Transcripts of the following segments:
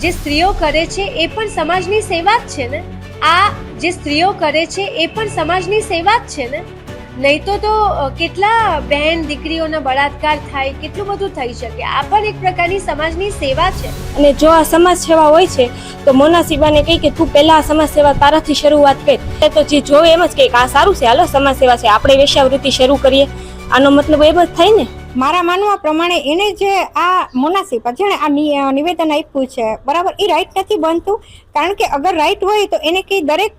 જે સ્ત્રીઓ કરે છે એ પણ સમાજની સેવા જ છે ને. આ જે સ્ત્રીઓ કરે છે એ પણ સમાજની સેવા જ છે ને. નહીં તો કેટલા બહેન દીકરીઓના બળાત્કાર થાય, કેટલું બધું થઈ શકે. આ પણ એક પ્રકારની સમાજની સેવા છે. અને જો આ સમાજ સેવા હોય છે તો મોનાસીબાને કહી કે તું પહેલા આ સમાજ સેવા તારાથી શરૂઆત કર. તો જે જોવે એમ જ કે આ સારું છે, હાલો સમાજ સેવા છે, આપણે વેશ્યાવૃત્તિ શરૂ કરીએ. આનો મતલબ એમ જ થાય ને. મારા માનવા પ્રમાણે એને જે આ મોનાસીબા જેણે આ નિવેદન આપ્યું છે બરાબર, એ રાઈટ નથી બનતું. કારણ કે અગર રાઈટ હોય તો એને કંઈ દરેક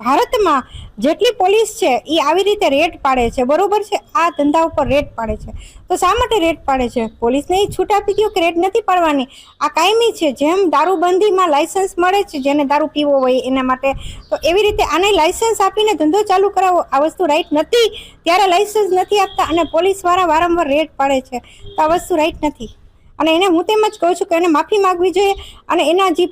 ભારતમાં જેટલી પોલીસ છે એ આવી રીતે રેડ પાડે છે, બરોબર છે, આ ધંધા ઉપર રેડ પાડે છે. તો શા માટે રેડ પાડે છે? પોલીસને એ છૂટ આપી દો કે રેડ નથી પાડવાની, આ કાયમી છે. જેમ દારૂબંધીમાં લાયસન્સ મળે છે જેને દારૂ પીવો હોય એના માટે, તો એવી રીતે આને લાયસન્સ આપીને ધંધો ચાલુ કરાવો. આ વસ્તુ રાઈટ નથી ત્યારે લાયસન્સ નથી આપતા અને પોલીસવાળા વારંવાર રેડ પાડે છે, તો આ વસ્તુ રાઈટ નથી. અને એને હું તેમ જ કહું છું કે એને માફી માંગવી જોઈએ અને એના જે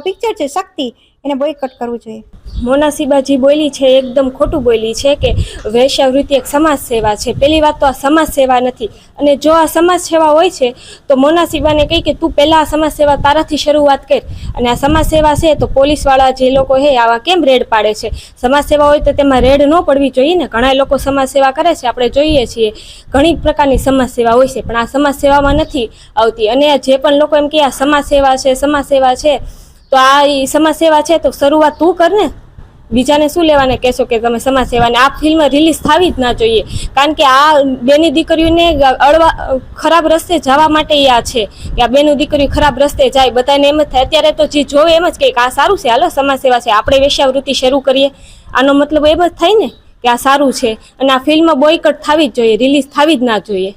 પિક્ચર છે શક્તિ એને બોયકટ કરવું જોઈએ. મોનાસીબા જે બોલી છે એકદમ ખોટું બોલી છે કે વેશ્યાવૃત્તિ એક સમાજ સેવા છે. પહેલી વાત તો આ સમાજ સેવા નથી. અને જો આ સમાજ સેવા હોય છે તો મોનાસીબાને કહી કે તું પહેલા આ સમાજ સેવા તારાથી શરૂઆત કર. અને આ સમાજ સેવા છે તો પોલીસવાળા જે લોકો છે આવા કેમ રેડ પાડે છે? સમાજ સેવા હોય તો તેમાં રેડ ન પડવી જોઈએ ને. ઘણા લોકો સમાજ સેવા કરે છે, આપણે જોઈએ છીએ ઘણી પ્રકારની સમાજ સેવા હોય છે, પણ આ સમાજ સેવામાં નથી આવતી. અને જે પણ લોકો એમ કે આ સમાજ સેવા છે, સમાજ સેવા છે, તો આ સમાજ સેવા છે તો શરૂઆત તું કર ને. બીજાને શું લેવાને કહેશો કે તમે સમાજ સેવાને? આ ફિલ્મ રિલીઝ થવી જ ના જોઈએ. કારણ કે આ બેની દીકરીઓને ખરાબ રસ્તે જવા માટે આ છે કે આ બેનું દીકરીઓ ખરાબ રસ્તે જાય. બધાને એમ જ થાય અત્યારે તો જે જોવે એમ જ કે આ સારું છે, હાલો સમાજ સેવા છે, આપણે વેશ્યાવૃત્તિ શરૂ કરીએ. આનો મતલબ એમ જ થાય ને કે આ સારું છે. અને આ ફિલ્મ બોયકટ થવી જ જોઈએ, રિલીઝ થવી જ ના જોઈએ.